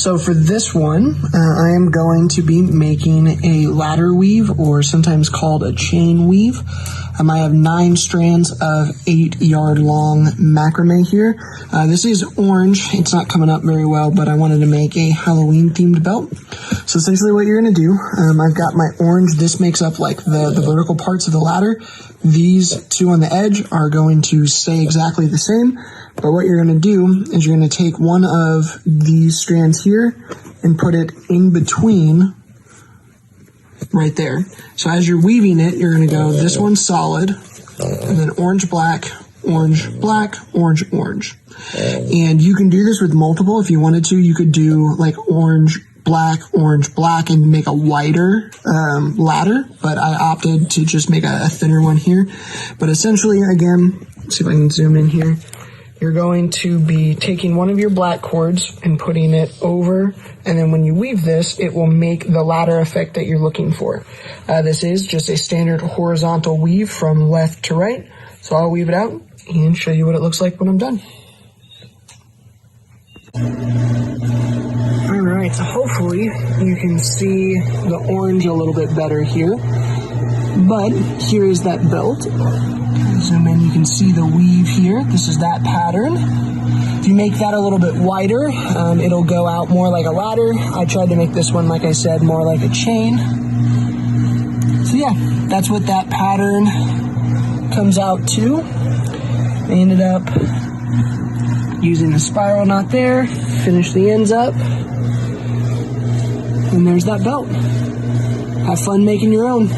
So for this one, I am going to be making a ladder weave, or sometimes called a chain weave. I have 9 strands of 8-yard long macrame here. This is orange. It's not coming up very well, but I wanted to make a Halloween themed belt. So essentially what you're going to do, I've got my orange. This makes up like the vertical parts of the ladder. These 2 on the edge are going to stay exactly the same. But what you're going to do is you're going to take one of these strands here and put it in between right there. So as you're weaving it, you're going to go, this one's solid, and then orange, black, orange, black, orange, orange. And you can do this with multiple. If you wanted to, you could do like orange, black, and make a wider ladder, but I opted to just make a thinner one here. But essentially, again, let's see if I can zoom in here. You're going to be taking one of your black cords and putting it over, and then when you weave this, it will make the ladder effect that you're looking for. This is just a standard horizontal weave from left to right. So I'll weave it out and show you what it looks like when I'm done. Alright, so hopefully you can see the orange a little bit better here. But here is that belt. Zoom in, you can see the weave here. This is that pattern. If you make that a little bit wider, it'll go out more like a ladder. I tried to make this one, like I said, more like a chain. So yeah, that's what that pattern comes out to. I ended up using the spiral knot there, finish the ends up, and there's that belt. Have fun making your own.